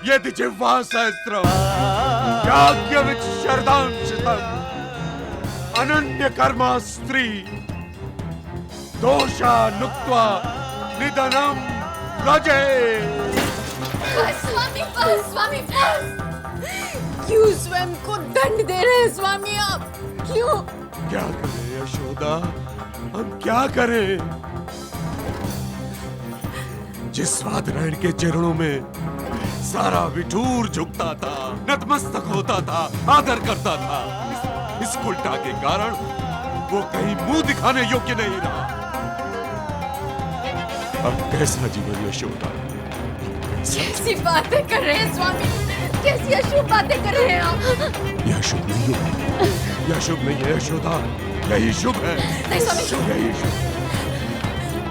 यदि जिह्वा सहस्रम याज्ञविच्छरदांशतम् अनन्य कर्मा स्त्री दोषा नुक्त्वा निधनम रजे। स्वामी बस, स्वामी बस। क्यों स्वयं को दंड दे रहे हैं स्वामी आप? क्यों? क्या करें यशोदा, हम क्या करें? जिस स्वादनारायण के चरणों में सारा विठूर झुकता था, नतमस्तक होता था, आदर करता था, इस उल्टा के कारण वो कहीं मुंह दिखाने योग्य नहीं रहा। अब कैसा जीवन यशोदा? कैसी बातें कर रहे हैं स्वामी? कैसी अशुभ बातें कर रहे हैं आप? यह शुभ नहीं है, यह शुभ नहीं है यशोदा, यही शुभ है। नहीं स्वामी, यही शुभ।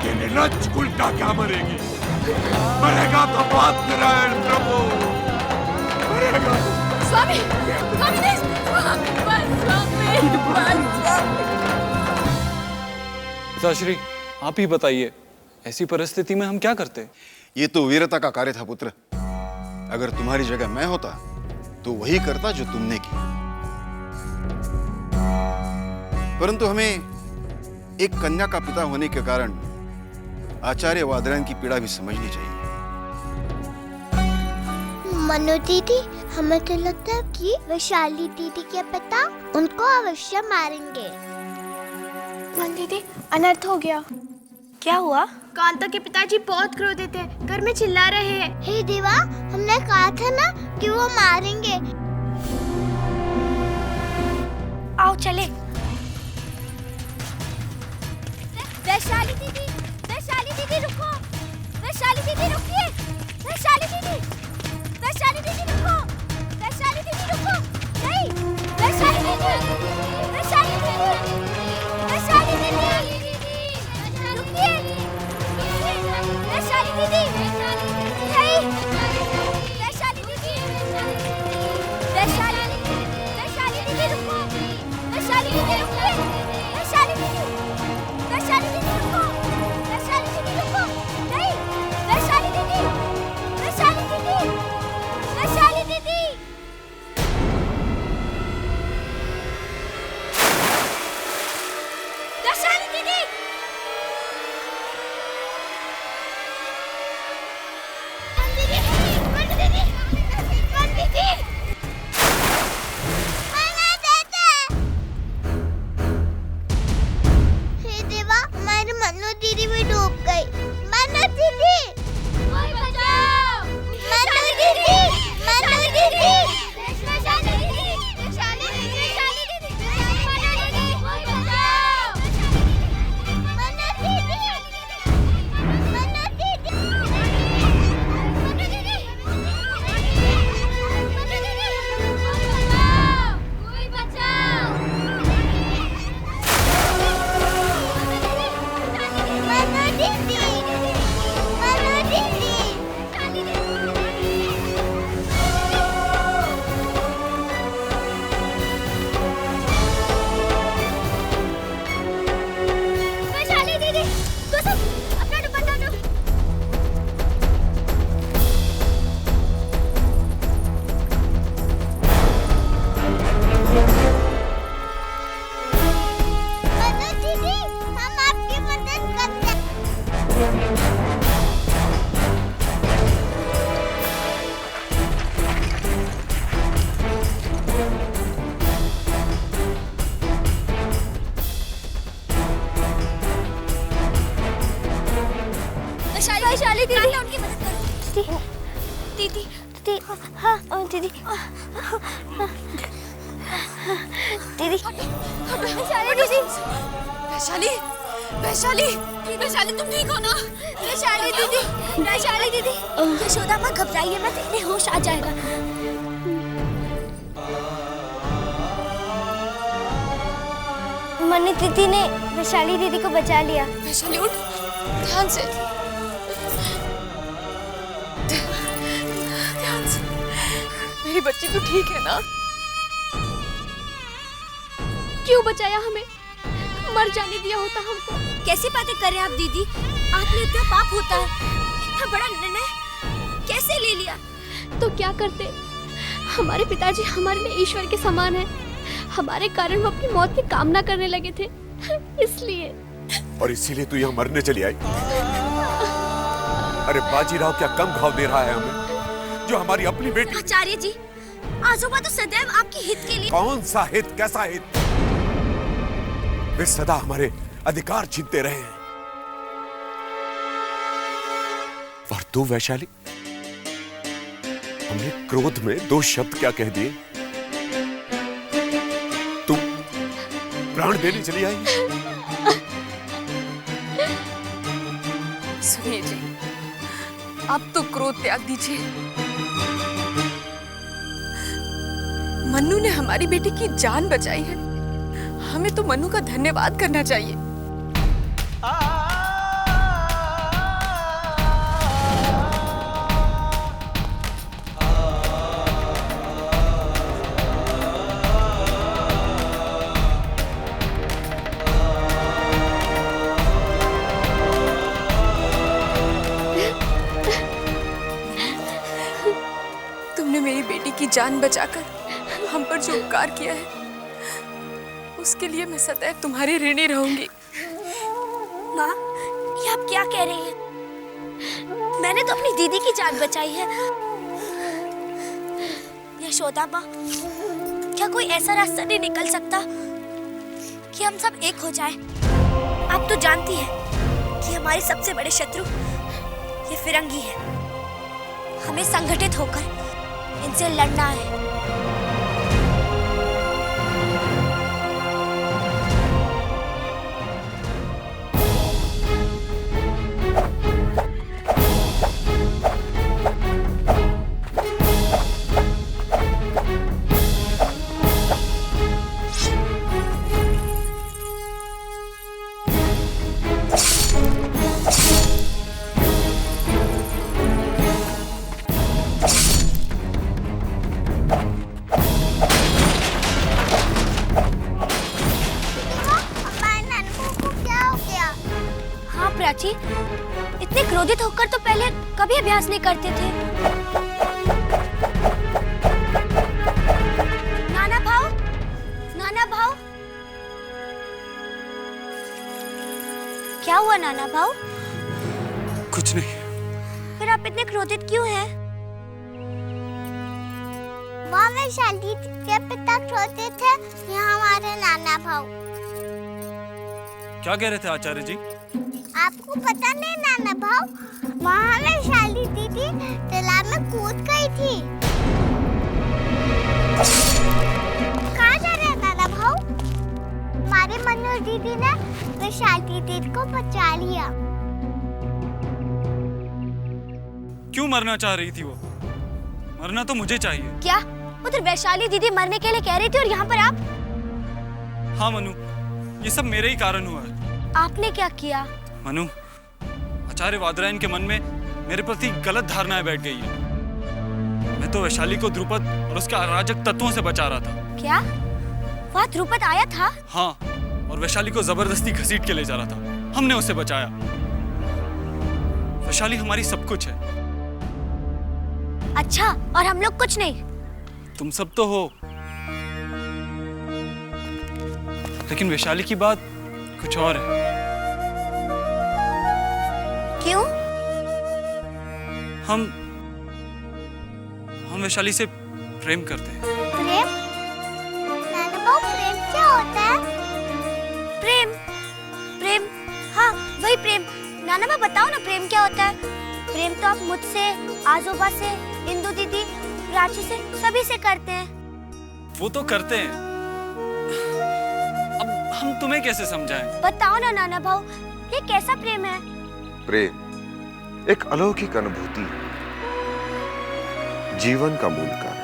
ये निर्लज्ज उल्टा क्या मरेगी? मरेगा तो स्वामीनारायण प्रभु, मरेगा। स्वामी, स्वामी नहीं, स्वामी बस, स्वामी बस, स्वामी। पिताश्री, आप ही बताइए, ऐसी परिस्थिति में हम क्या करते? ये तो वीरता का कार्य था पुत्र। अगर तुम्हारी जगह मैं होता तो वही करता जो तुमने की। परंतु हमें एक कन्या का पिता होने के कारण आचार्य वादरायण की पीड़ा भी समझनी चाहिए। मनु दीदी, हमें तो लगता है कि वैशाली दीदी के पिता उनको अवश्य मारेंगे। मनु दीदी, अनर्थ हो गया। क्या हुआ? कांता के पिताजी बहुत क्रोधित हैं, घर में चिल्ला रहे हैं। हे देवा, हमने कहा था ना कि वो मारेंगे। आओ चले। वैशाली दीदी, वैशाली दीदी रुको, वैशाली दीदी रुकिए, वैशाली दीदी, वैशाली दीदी रुको, वैशाली दीदी रुको, नहीं, वैशाली दीदी, वैशाली दीदी, वैशाली दीदी, रुकिए, वैशाली दीदी, नहीं, वैशाली दीदी, वैशाली, वैशाली दीदी रुको, वैशाली दीदी रुकिए, वैशाली दीदी, वैशाली दीदी रुको, वैशाली दीदी रुको, नहीं, वैशाली दीदी, वैशाली दीदी, वैशाली दीदी। वैशाली दीदी, मनु दीदी भी डूब गई। मनु दीदी, कोई बचाओ! मनु दीदी, मनु दीदी, वैशाली दीदी, वैशाली दीदी, वैशाली दीदी, मनु दीदी, कोई बचाओ! मनु दीदी, मनु दीदी, मनु दीदी, मनु दीदी, कोई बचाओ! मनु दीदी, मनु दीदी, वैशाली दीदी, तो सब अपना दुपट्टा दो। मनु दीदी, हम आपकी मदद करते हैं। वैशाली दीदी, उनकी मदद करो। दीदी, दीदी, हाँ, दीदी, दीदी, वैशाली दीदी, वैशाली, वैशाली, वैशाली तुम ठीक हो ना? वैशाली दीदी, वैशाली दीदी, यशोदा मत घबराइए मत, इन्हें होश आ जाएगा। मनु दीदी ने वैशाली दीदी को बचा लिया। वैशाली उठ, ध्यान से, ध्यान से। मेरी बच्ची तो ठीक है ना? क्यों बचाया हमें? मर जाने दिया होता हमको। कैसी बातें कर रहे हैं आप दीदी? आत्महत्या पाप होता है। इतना बड़ा निर्णय कैसे ले लिया? तो क्या करते। हमारे पिताजी हमारे लिए ईश्वर के समान है। हमारे कारण वो अपनी मौत की कामना करने लगे थे, इसलिए। और इसीलिए तू यहाँ मरने चली आई? अरे बाजीराव क्या कम घाव दे रहा है हमें, जो हमारी अपनी बेटी। आचार्य जी, आजोबा तो सदैव आपके हित के लिए। कौन सा हित, कैसा हित? वे सदा हमारे अधिकार छीनते रहे हैं। और तू वैशाली, हमने क्रोध में 2 शब्द क्या कह दिए, तू प्राण देने चली आई। सुनिए जी, अब तो क्रोध त्याग दीजिए। मन्नू ने हमारी बेटी की जान बचाई है, हमें तो मन्नू का धन्यवाद करना चाहिए। तुमने मेरी बेटी की जान बचाकर हम पर जो उपकार किया है, उसके लिए मैं सदैव तुम्हारी ऋणी रहूंगी। माँ, ये आप क्या कह रही हैं? मैंने तो अपनी दीदी की जान बचाई है। यशोदा माँ, क्या कोई ऐसा रास्ता नहीं निकल सकता कि हम सब एक हो जाएं? आप तो जानती हैं कि हमारे सबसे बड़े शत्रु ये फिरंगी है। हमें संगठित होकर इनसे लड़ना है। प्राची, इतने क्रोधित होकर तो पहले कभी अभ्यास नहीं करते थे। नाना भाव, नाना भाव, क्या हुआ नाना भाव? कुछ नहीं। फिर आप इतने क्रोधित क्यों हैं? वहाँ वैशाली के पिता क्रोधित थे, यहाँ हमारे नाना भाव। क्या कह रहे थे आचार्य जी? आपको पता नहीं नाना भाव, वहाँ वैशाली दीदी तालाब में कूद गई थी। कहाँ जा रहे हैं नाना भाव? हमारे मन्नू दीदी ने वैशाली दीदी को बचा लिया। क्यों मरना चाह रही थी वो? मरना तो मुझे चाहिए। क्या उधर वैशाली दीदी मरने के लिए कह रही थी और यहाँ पर आप? हाँ मनु, ये सब मेरे ही कारण हुआ है। आपने क्या किया? मनु, आचार्य वादरायण के मन में मेरे प्रति गलत धारणाएं बैठ गई है। मैं तो वैशाली को ध्रुपद और उसके अराजक तत्वों से बचा रहा था। क्या वहाँ ध्रुपद आया था? हाँ, और वैशाली को जबरदस्ती घसीट के ले जा रहा था। हमने उसे बचाया। वैशाली हमारी सब कुछ है। अच्छा, और हम लोग कुछ नहीं? तुम सब तो हो, लेकिन वैशाली की बात कुछ और है। क्यों? हम वैशाली से प्रेम करते हैं। प्रेम? नाना बाबू, प्रेम क्या होता है? प्रेम, प्रेम, हाँ वही प्रेम। नाना बाबू बताओ ना, प्रेम क्या होता है? प्रेम तो आप मुझसे, आजोबा से, इंदु दीदी, प्राची से, सभी से करते हैं। वो तो करते हैं, अब हम तुम्हें कैसे समझाएं? बताओ ना नाना भाऊ, ये कैसा प्रेम है? प्रेम एक अलौकिक अनुभूति है, जीवन का मूल कारण।